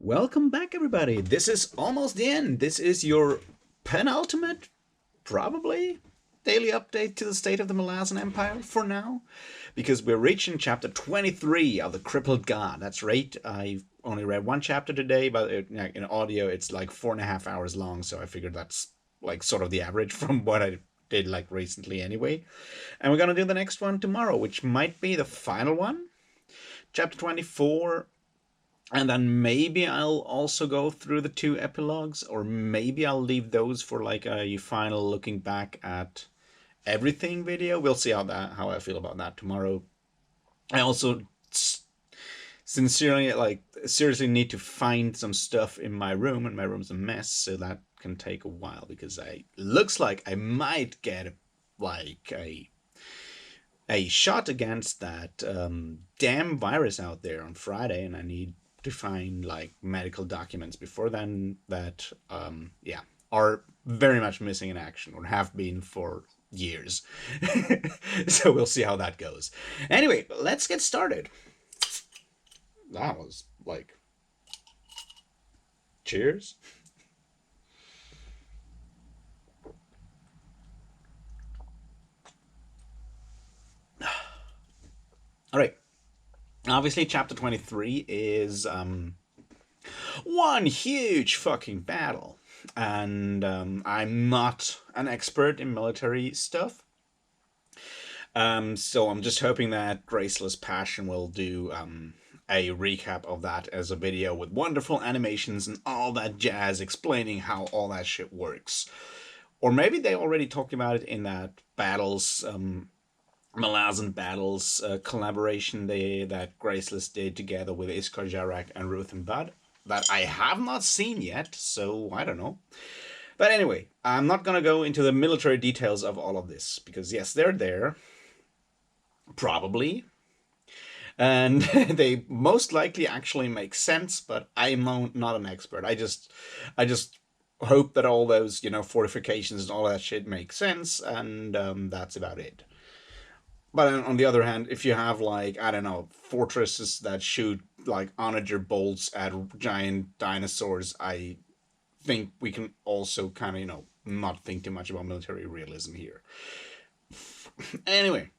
Welcome back, everybody. This is almost the end. This is your penultimate, probably, daily update to the state of the Malazan Empire for now, because we're reaching chapter 23 of the Crippled God. That's right. I've only read one chapter today, but in audio, it's like 4.5 hours long, so I figured that's like sort of the average from what I did like recently anyway. And we're gonna do the next one tomorrow, which might be the final one. Chapter 24. And then maybe I'll also go through the two epilogues, or maybe I'll leave those for like a final looking back at everything video. We'll see how I feel about that tomorrow. I also sincerely, seriously need to find some stuff in my room, and my room's a mess, so that can take a while because looks like I might get like a shot against that damn virus out there on Friday, and I need to find like medical documents before then that are very much missing in action, or have been for years. So we'll see how that goes. Anyway, let's get started. That was like, cheers. All right. Obviously, chapter 23 is one huge fucking battle. And I'm not an expert in military stuff. So I'm just hoping that Graceless Passion will do a recap of that as a video with wonderful animations and all that jazz, explaining how all that shit works. Or maybe they already talked about it in that battles... Malazan Battles collaboration that Graceless did together with Iskar Jarak and Ruth and Bud that I have not seen yet, so I don't know. But anyway, I'm not going to go into the military details of all of this, because yes, they're there. Probably. And they most likely actually make sense, but I'm not an expert. I just hope that all those, fortifications and all that shit make sense, and that's about it. But on the other hand, if you have like, I don't know, fortresses that shoot like onager bolts at giant dinosaurs, I think we can also kind of, not think too much about military realism here. Anyway,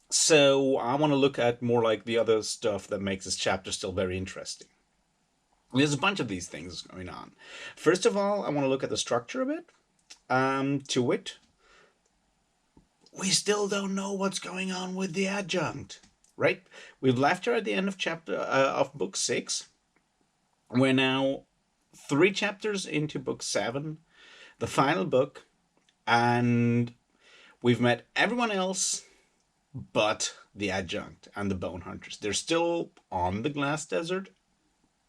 so I want to look at more like the other stuff that makes this chapter still very interesting. There's a bunch of these things going on. First of all, I want to look at the structure a bit. To wit, we still don't know what's going on with the adjunct, right? We've left her at the end of book 6. We're now 3 chapters into book 7, the final book, and we've met everyone else but the adjunct and the bone hunters. They're still on the glass desert,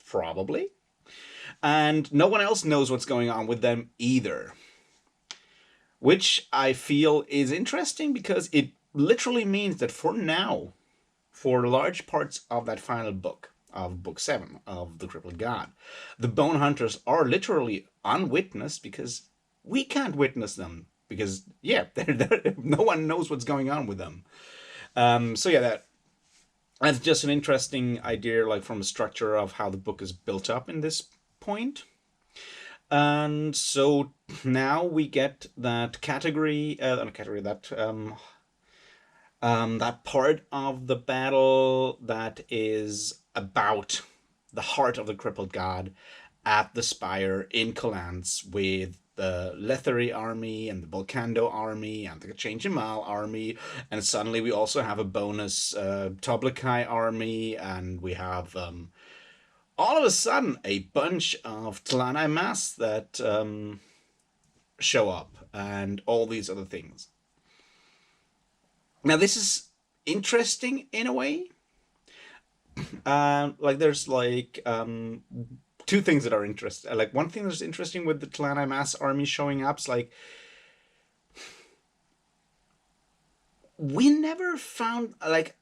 probably, and no one else knows what's going on with them either. Which I feel is interesting because it literally means that for now, for large parts of that final book, of book 7 of the Crippled God, the Bone Hunters are literally unwitnessed because we can't witness them. Because, yeah, no one knows what's going on with them. So yeah, that's just an interesting idea, like from the structure of how the book is built up in this point. And so now we get that that part of the battle that is about the heart of the Crippled God at the Spire in Kalance with the Letheri army and the Volcando army and the Changemal army, and suddenly we also have a bonus Toblakai army, and we have all of a sudden a bunch of Tlanai Mass that show up, and all these other things. Now this is interesting in a way. There's two things that are interesting. Like, one thing that's interesting with the Tlanai Mass army showing up is like, we never found, like,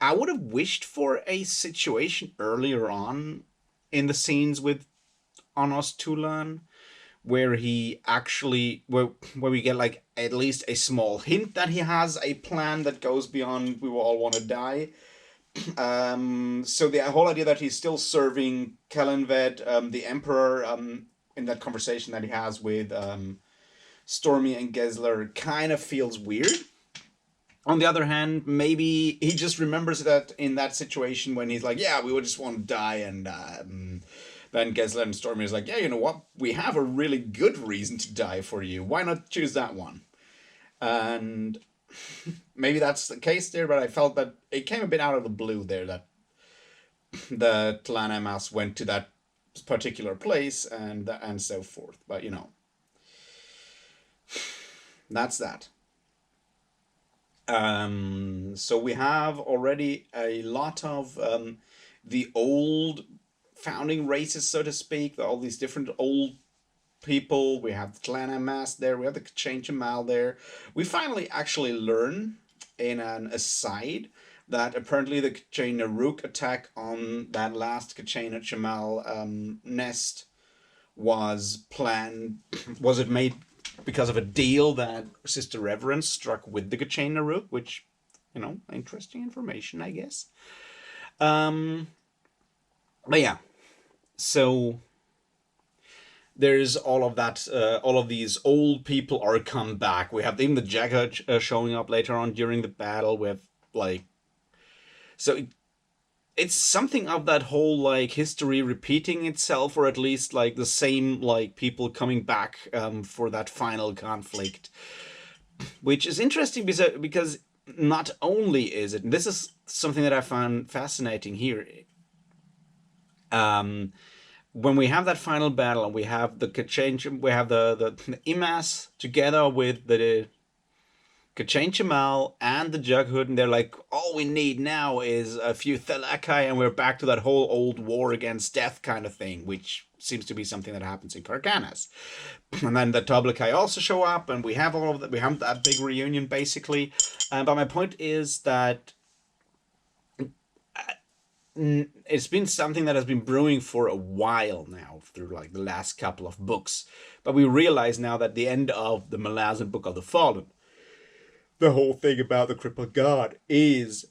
I would have wished for a situation earlier on in the scenes with Anos Tulan where he actually, where we get like at least a small hint that he has a plan that goes beyond we will all want to die. So the whole idea that he's still serving Kellenvet, the Emperor, in that conversation that he has with Stormy and Gessler, kind of feels weird. On the other hand, maybe he just remembers that in that situation when he's like, yeah, we would just want to die, and then Gessler and Stormy is like, yeah, you know what? We have a really good reason to die for you. Why not choose that one? And maybe that's the case there, but I felt that it came a bit out of the blue there that the Tlana Mouse went to that particular place and so forth. But you know, that's that. So we have already a lot of the old founding races, so to speak, all these different old people. We have the Tlana Mass there. We have the Kachin Jamal there. We finally actually learn in an aside that apparently the Kachin Naruk attack on that last Kachin Jamal nest was planned. Was it made because of a deal that Sister Reverence struck with the Kachin Naruk, which, you know, interesting information, I guess. But yeah, so there's all of that. All of these old people are come back. We have even the Jagged showing up later on during the battle. We have like, so it's something of that whole like history repeating itself, or at least like the same like people coming back for that final conflict, which is interesting because not only is it, this is something that I found fascinating here. When we have that final battle and we have the Kachin, we have the Imas together with the Kachin Chamal and the Jughood, and they're like, all we need now is a few Thalakai, and we're back to that whole old war against death kind of thing, which seems to be something that happens in Karganas. And then the Toblakai also show up, and we have all of that. We have that big reunion, basically. But my point is that it's been something that has been brewing for a while now, through like the last couple of books. But we realize now that the end of the Malazan Book of the Fallen, the whole thing about the Crippled God is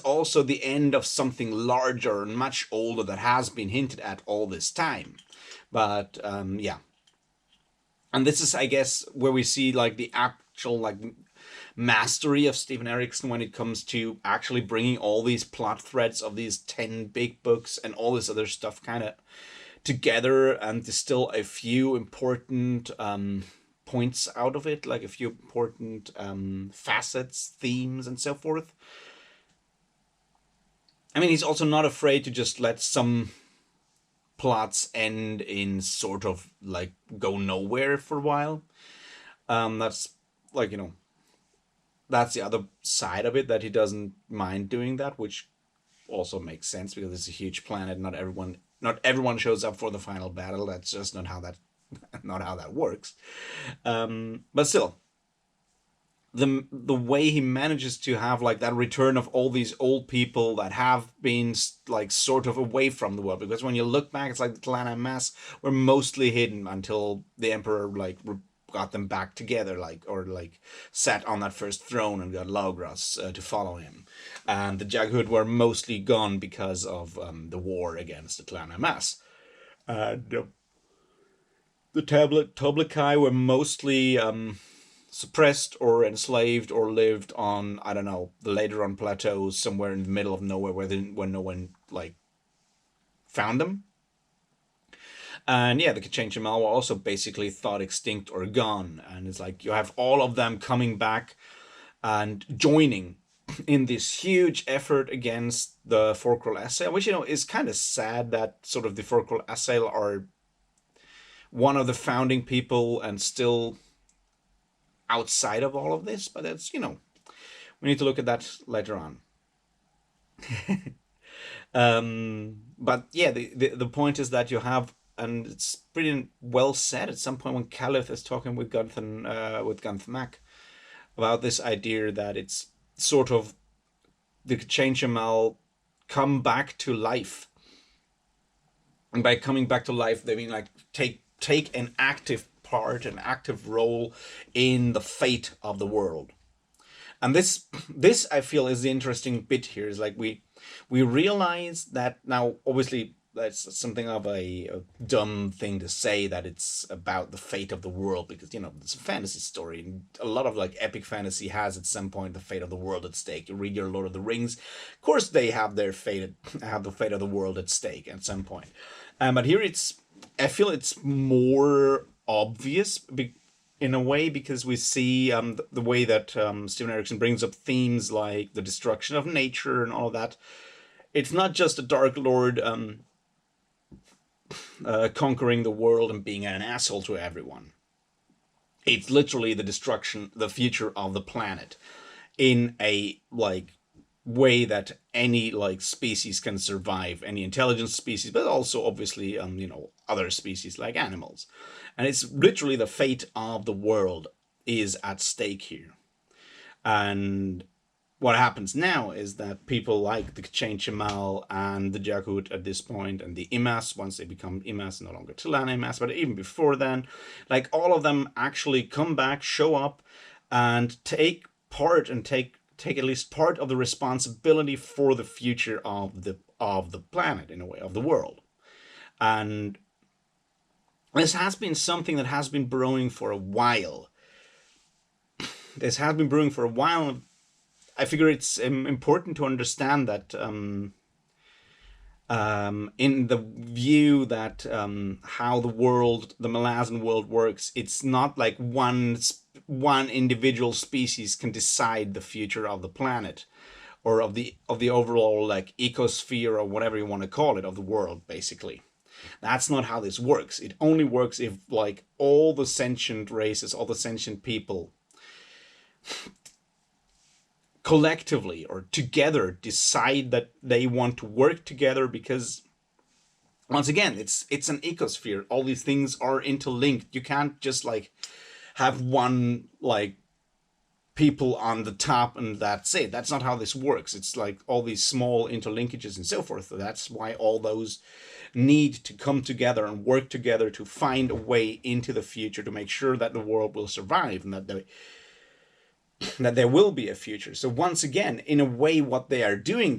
also the end of something larger and much older that has been hinted at all this time. But yeah, and this is, I guess, where we see like the actual like mastery of Stephen Erickson when it comes to actually bringing all these plot threads of these 10 big books and all this other stuff kind of together and distill a few important points out of it, like a few important facets, themes, and so forth. I mean, he's also not afraid to just let some plots end in sort of like go nowhere for a while. That's like, you know, that's the other side of it, that he doesn't mind doing that, which also makes sense because it's a huge planet. Not everyone shows up for the final battle. That's just not how that works. But still, the way he manages to have like that return of all these old people that have been like sort of away from the world, because when you look back, it's like the Tlana Mass were mostly hidden until the Emperor like got them back together, like, or like sat on that first throne and got Logros to follow him, and the Jaghood were mostly gone because of the war against the Tlana Mass, and the Toblakai were mostly suppressed or enslaved or lived on, I don't know, the later on plateaus somewhere in the middle of nowhere where no one like found them. And yeah, the Kachin Jamal were also basically thought extinct or gone. And it's like you have all of them coming back and joining in this huge effort against the Forkral Assail, which, you know, is kind of sad that sort of the Forkral Assail are one of the founding people and still outside of all of this. But that's, you know, we need to look at that later on. But yeah, the point is that you have, and it's pretty well said at some point when Caliph is talking with Gunth Mac about this idea that it's sort of the Kachin Jamal come back to life, and by coming back to life, they mean like take an active part, an active role in the fate of the world. And this I feel is the interesting bit here. Is like we realize that now. Obviously, that's something of a dumb thing to say, that it's about the fate of the world, because it's a fantasy story, and a lot of like epic fantasy has at some point the fate of the world at stake. You read your Lord of the Rings, of course they have their fate, have the fate of the world at stake at some point. But here I feel it's more obvious in a way, because we see the way that Steven Erikson brings up themes like the destruction of nature and all of that. It's not just a Dark Lord conquering the world and being an asshole to everyone. It's literally the destruction, the future of the planet, in a like way that any like species can survive, any intelligent species, but also obviously other species like animals. And it's literally the fate of the world is at stake here. And what happens now is that people like the Chain Chamal and the Jakut at this point, and the Imas, once they become Imas, no longer Tilana Imas, but even before then, like all of them actually come back, show up, and take part and take at least part of the responsibility for the future of the planet, in a way, of the world. And this has been something that has been brewing for a while. This has been brewing for a while. I figure it's important to understand that in the view that how the Malazan world works, it's not like one individual species can decide the future of the planet, or of the overall like ecosphere, or whatever you want to call it, of the world, basically. That's not how this works. It only works if like all the sentient races, all the sentient people collectively or together decide that they want to work together, because once again, it's an ecosphere. All these things are interlinked. You can't just like have one like people on the top and that's it. That's not how this works. It's like all these small interlinkages and so forth. So that's why all those need to come together and work together to find a way into the future to make sure that the world will survive, and that there will be a future. So once again, in a way, what they are doing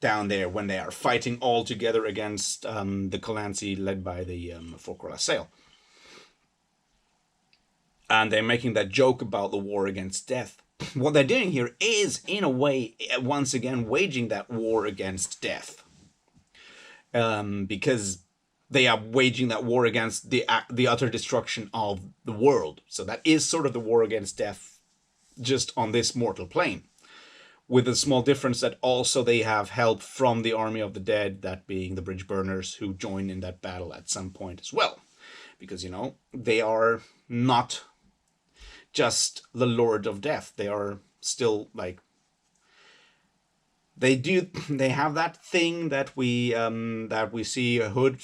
down there, when they are fighting all together against the Kalansi led by the Fokra Sail, and they're making that joke about the war against death. What they're doing here is, in a way, once again, waging that war against death. Because they are waging that war against the utter destruction of the world. So that is sort of the war against death, just on this mortal plane, with a small difference that also they have help from the army of the dead, that being the bridge burners, who join in that battle at some point as well, because they are not just the Lord of Death. They are still like, they have that thing that we see a Hood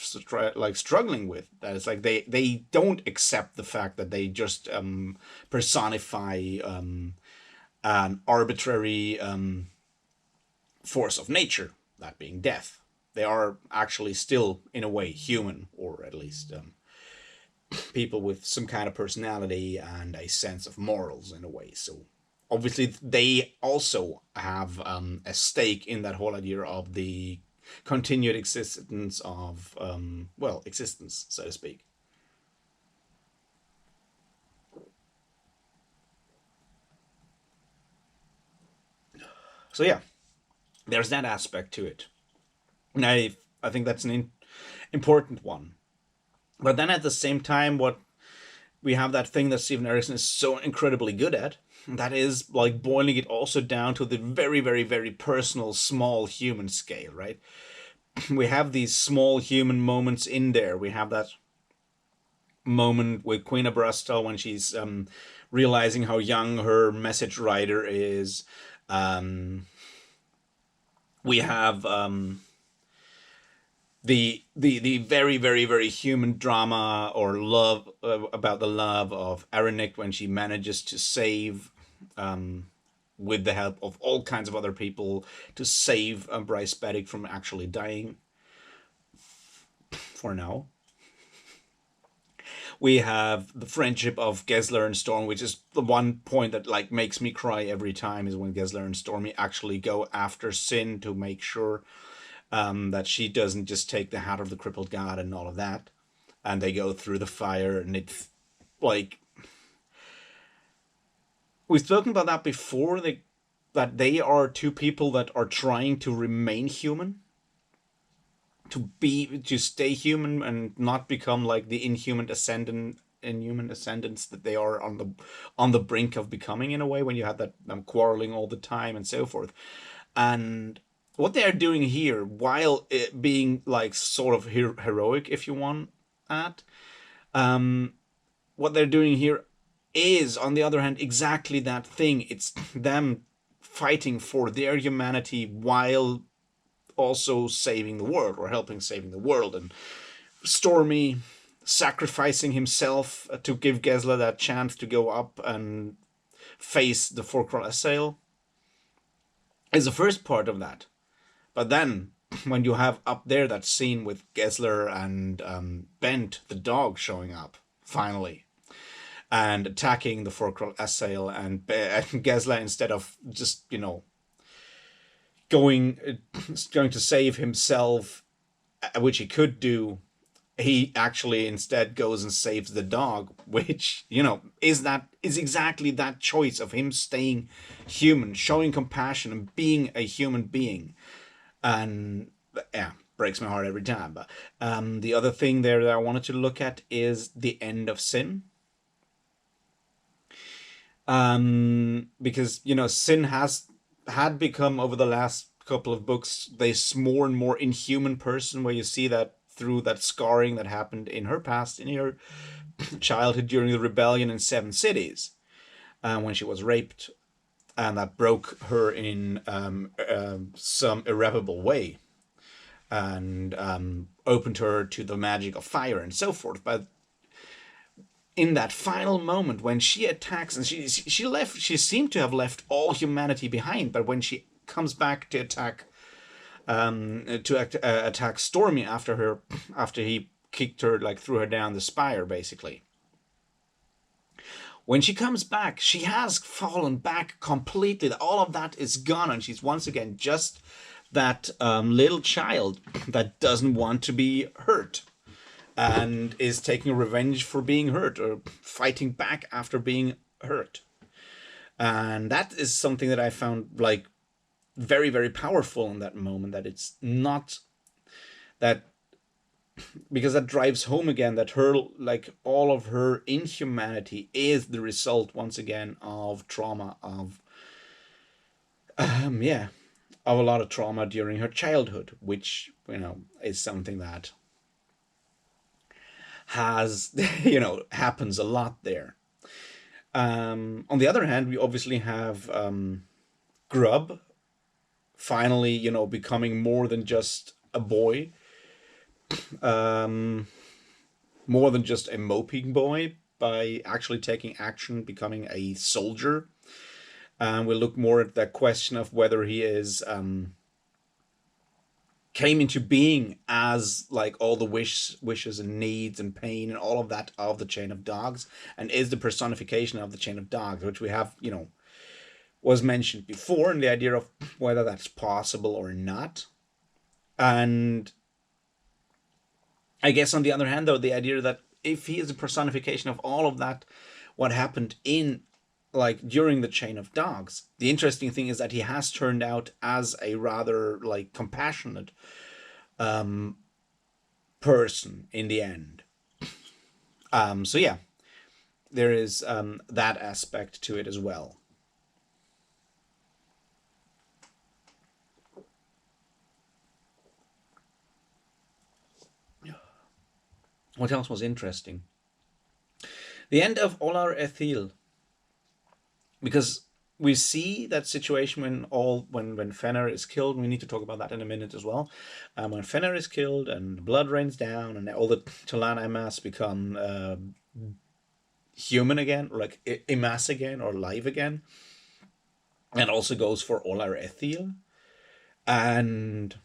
like struggling with. That it's like they don't accept the fact that they just personify an arbitrary force of nature, that being death. They are actually still, in a way, human, or at least people with some kind of personality and a sense of morals, in a way. So obviously they also have a stake in that whole idea of the continued existence of existence, so to speak. So yeah, there's that aspect to it, and I think that's an important one. But then at the same time, what we have, that thing that Steven Erikson is so incredibly good at, that is like boiling it also down to the very, very, very personal, small human scale, right? We have these small human moments in there. We have that moment with Queen of Brastal when she's realizing how young her message writer is. We have the very, very, very human drama or love about the love of Aranik when she manages to save, with the help of all kinds of other people, to save Bryce Baddick from actually dying for now. We have the friendship of Gessler and Storm, which is the one point that like makes me cry every time, is when Gessler and Stormy actually go after Sin to make sure that she doesn't just take the hat of the crippled god and all of that. And they go through the fire, and it's like, we've spoken about that before. That they are two people that are trying to remain human, to stay human and not become like the inhuman ascendants that they are on the brink of becoming, in a way, when you have that them quarreling all the time and so forth. And what they are doing here, while it being like sort of heroic, if you want that, what they're doing here is, on the other hand, exactly that thing. It's them fighting for their humanity while also saving the world, or helping saving the world. And Stormy sacrificing himself to give Gessler that chance to go up and face the Forkral assail is the first part of that. But then, when you have up there that scene with Gessler and Bent, the dog, showing up, finally, and attacking the Forkral assail, and Gessler, instead of just, going to save himself, which he could do, he actually instead goes and saves the dog, which, is exactly that choice of him staying human, showing compassion and being a human being. And yeah, breaks my heart every time. But the other thing there that I wanted to look at is the end of Sin. Because, Sin had become, over the last couple of books, this more and more inhuman person, where you see that through that scarring that happened in her past, in her childhood, during the rebellion in Seven Cities, when she was raped, and that broke her in some irreparable way, and opened her to the magic of fire and so forth. But in that final moment when she attacks, and she seemed to have left all humanity behind, but when she comes back to attack Stormy after he kicked her, like threw her down the spire, basically. When she comes back, she has fallen back completely. All of that is gone, and she's once again just that little child that doesn't want to be hurt, and is taking revenge for being hurt, or fighting back after being hurt. And that is something that I found like very, very powerful in that moment, that it's not that, because that drives home again that her, like, all of her inhumanity is the result, once again, of trauma, of of a lot of trauma during her childhood, which, is something that has, happens a lot there. On the other hand, we obviously have Grub finally, becoming more than just a boy, more than just a moping boy, by actually taking action, becoming a soldier. And we'll look more at that question of whether he is came into being as, like, all the wishes and needs and pain and all of that of the Chain of Dogs, and is the personification of the Chain of Dogs, which we have, was mentioned before, and the idea of whether that's possible or not. And I guess, on the other hand, though, the idea that if he is a personification of all of that, what happened in, like, during the Chain of Dogs, the interesting thing is that he has turned out as a rather, like, compassionate person in the end. So yeah, there is that aspect to it as well. What else was interesting? The end of Olar Ethel. Because we see that situation when Fenner is killed. We need to talk about that in a minute as well. When Fenner is killed and blood rains down, and all the Talan Emas become human again, or like Emas again, or live again. And also goes for Olar Ethel. And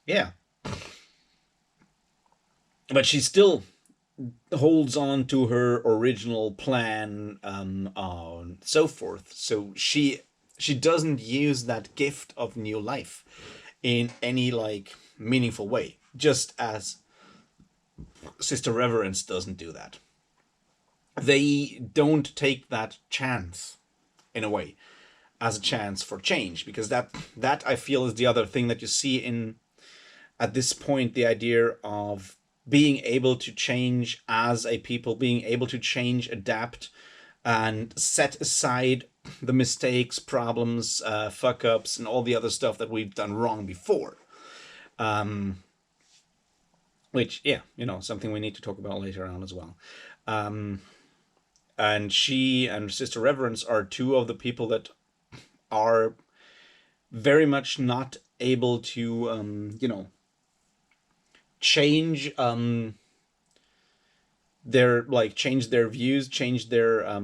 yeah. But she's still holds on to her original plan, so forth. So she doesn't use that gift of new life in any like meaningful way, just as Sister Reverence doesn't do that. They don't take that chance in a way as a chance for change, because that I feel is the other thing that you see in at this point, the idea of being able to change as a people, being able to change, adapt, and set aside the mistakes, problems, fuck ups, and all the other stuff that we've done wrong before. Um, which, yeah, something we need to talk about later on as well. Um, and she and Sister Reverence are two of the people that are very much not able to, change change their views, change their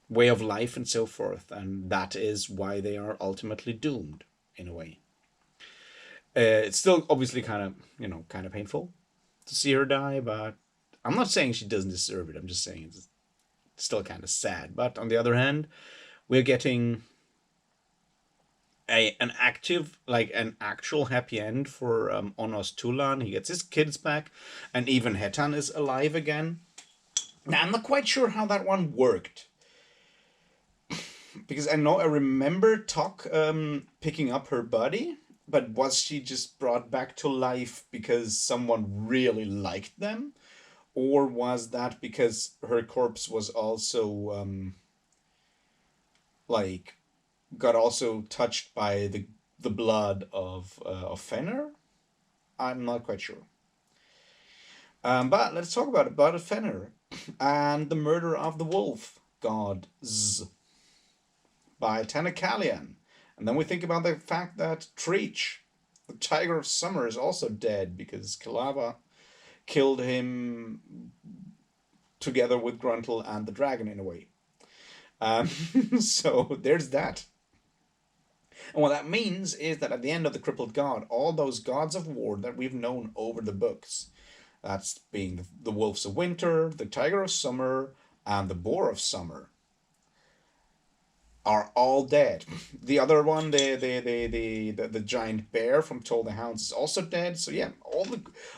way of life, and so forth, and that is why they are ultimately doomed in a way. It's still obviously kind of painful to see her die, but I'm not saying she doesn't deserve it. I'm just saying it's still kind of sad. But on the other hand, we're getting an actual happy end for Onos Tulan. He gets his kids back, and even Hetan is alive again. Now I'm not quite sure how that one worked, because I remember Tok picking up her body, but was she just brought back to life because someone really liked them, or was that because her corpse was also like got also touched by the blood of Fenner? I'm not quite sure. But let's talk about Blood of Fenner and the murder of the wolf gods by Tanakalian. And then we think about the fact that Treach, the Tiger of Summer, is also dead because Kilava killed him together with Gruntle and the dragon in a way. So there's that. And what that means is that at the end of the Crippled God, all those gods of war that we've known over the books, that's being the Wolves of Winter, the Tiger of Summer, and the Boar of Summer, are all dead. The other one, the giant bear from Toll the Hounds, is also dead. So yeah,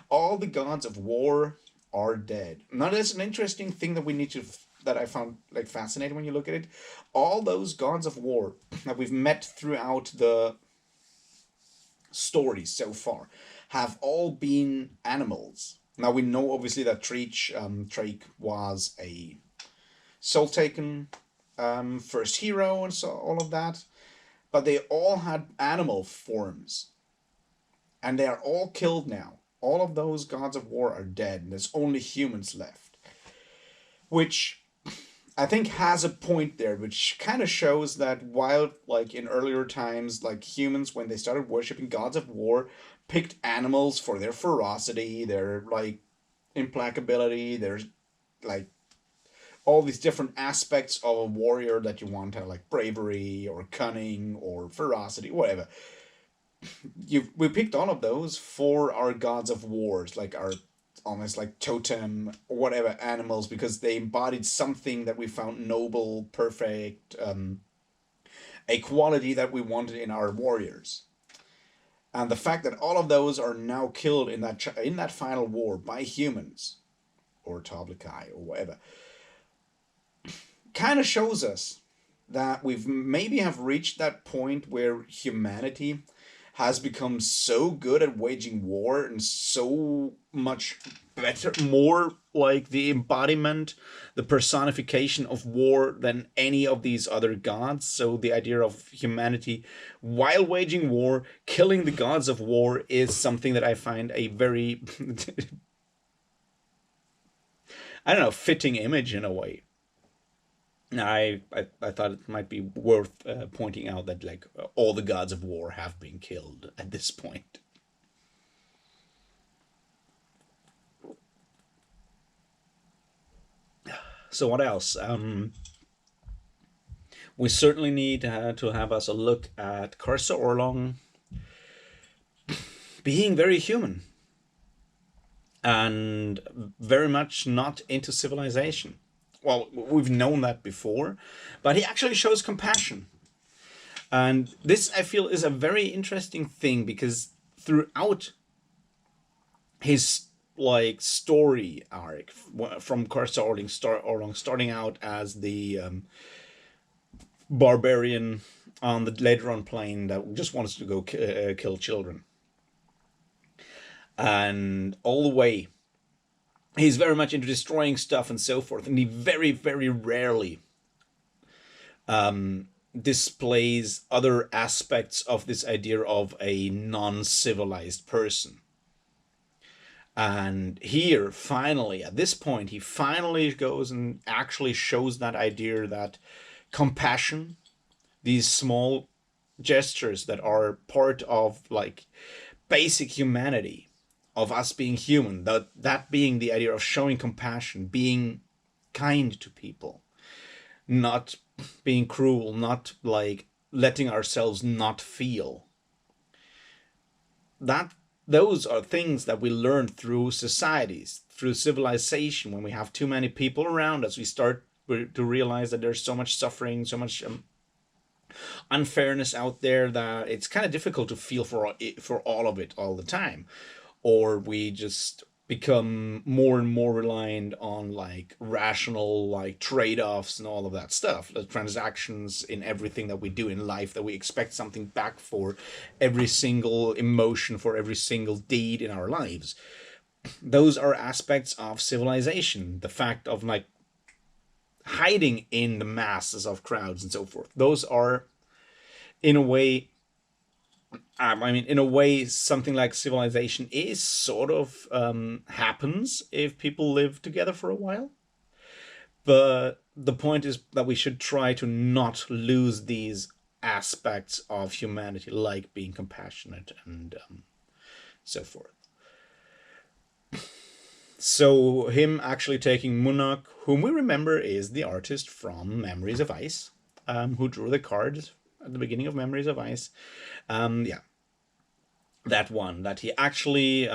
all the gods of war are dead. Now that's an interesting thing that we need to that I found like fascinating when you look at it. All those gods of war that we've met throughout the stories so far have all been animals. Now we know obviously that Trake was a soul taken first hero and so all of that, but they all had animal forms, and they are all killed now. All of those gods of war are dead, and there's only humans left, which I think has a point there, which kind of shows that while like in earlier times, like humans when they started worshipping gods of war, picked animals for their ferocity, their like implacability, their like all these different aspects of a warrior that you want to have, like bravery or cunning or ferocity, whatever. We picked all of those for our gods of wars, like our almost like totem or whatever animals, because they embodied something that we found noble, perfect, a quality that we wanted in our warriors. And the fact that all of those are now killed in that final war by humans or Tablikai or whatever kind of shows us that we've maybe have reached that point where humanity has become so good at waging war and so much better, more like the embodiment, the personification of war than any of these other gods. So the idea of humanity while waging war, killing the gods of war, is something that I find a very I don't know, fitting image in a way. I thought it might be worth pointing out that like all the gods of war have been killed at this point. So what else? We certainly need to have us a look at Karsa Orlong being very human. and very much not into civilization. Well, we've known that before, but he actually shows compassion. And this, I feel, is a very interesting thing because throughout his like story arc from Corsa Orling starting out as the barbarian on the later on plane that just wants to go kill children, and all the way he's very much into destroying stuff and so forth, and he very very rarely displays other aspects of this idea of a non-civilized person. And here, finally, at this point, he finally goes and actually shows that idea that compassion, these small gestures that are part of like basic humanity, of us being human, that being the idea of showing compassion, being kind to people, not being cruel, not like letting ourselves not feel. That those are things that we learn through societies, through civilization. When we have too many people around us, we start to realize that there's so much suffering, so much unfairness out there that it's kind of difficult to feel for all of it all the time, or we just become more and more reliant on like rational like trade-offs and all of that stuff, the transactions in everything that we do in life, that we expect something back for every single emotion, for every single deed in our lives. Those are aspects of civilization, the fact of like hiding in the masses of crowds and so forth. Those are in a way, I mean, in a way, something like civilization is sort of happens if people live together for a while. But the point is that we should try to not lose these aspects of humanity, like being compassionate and so forth. So him actually taking Munnak, whom we remember is the artist from Memories of Ice, who drew the cards at the beginning of Memories of Ice. Yeah, that one that he actually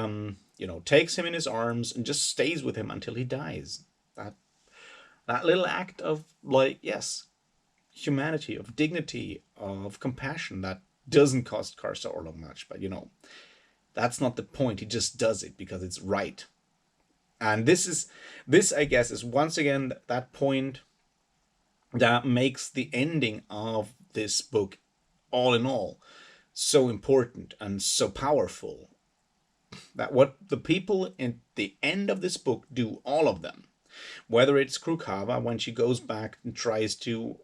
takes him in his arms and just stays with him until he dies. That little act of like, yes, humanity, of dignity, of compassion, that doesn't cost Karsa Orlok much, but that's not the point. He just does it because it's right. And this I guess is once again that point that makes the ending of this book, all in all, so important and so powerful. That what the people in the end of this book do, all of them, whether it's Krukava when she goes back and tries to,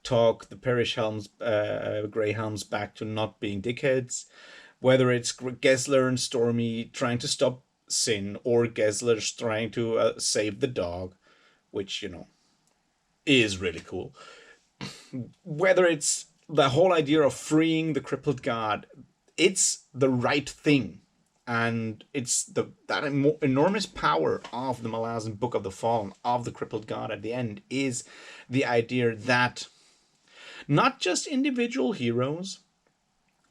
talk the Perish Helms, Grey Helms back to not being dickheads, whether it's Gessler and Stormy trying to stop Sin, or Gessler's trying to save the dog, which, is really cool. Whether it's the whole idea of freeing the crippled god, it's the right thing. And it's that enormous power of the Malazan Book of the Fallen, of the crippled god at the end, is the idea that not just individual heroes,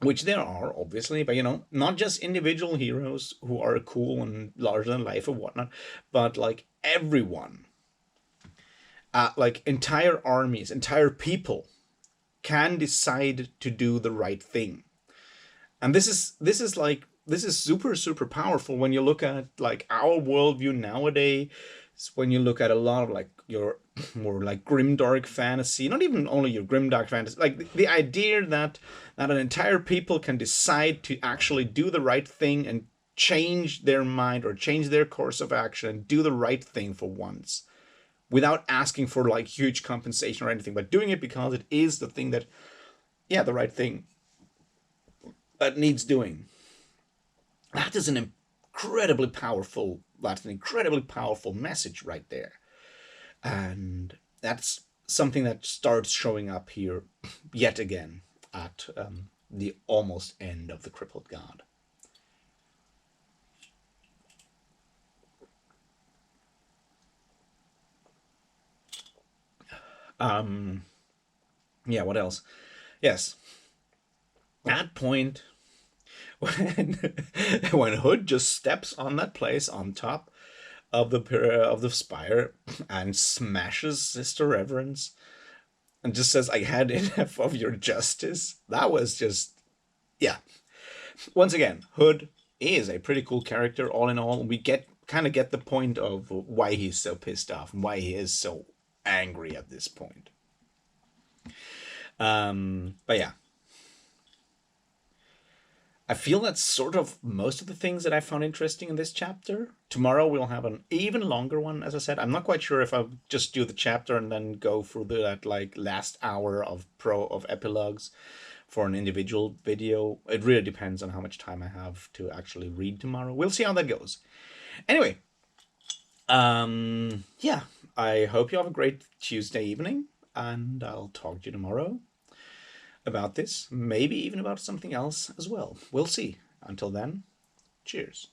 which there are obviously, but not just individual heroes who are cool and larger than life or whatnot, but like everyone, like entire armies, entire people can decide to do the right thing. And this is super super powerful when you look at like our worldview nowadays. When you look at a lot of like your more like grimdark fantasy, not even only your grimdark fantasy, like the idea that an entire people can decide to actually do the right thing and change their mind or change their course of action and do the right thing for once, without asking for like huge compensation or anything, but doing it because it is the thing that, yeah, the right thing that needs doing. That is an incredibly powerful message right there. And that's something that starts showing up here yet again at the almost end of the Crippled God. Yeah, what else? Yes, that point when when Hood just steps on that place on top of the spire and smashes Sister Reverence and just says, "I had enough of your justice." That was just, yeah. Once again, Hood is a pretty cool character. All in all, we get the point of why he's so pissed off and why he is so angry at this point. But yeah, I feel that's sort of most of the things that I found interesting in this chapter. Tomorrow we'll have an even longer one, as I said. I'm not quite sure if I'll just do the chapter and then go through that like last hour of epilogues for an individual video. It really depends on how much time I have to actually read tomorrow. We'll see how that goes. Anyway, yeah, I hope you have a great Tuesday evening, and I'll talk to you tomorrow about this, maybe even about something else as well. We'll see. Until then, cheers.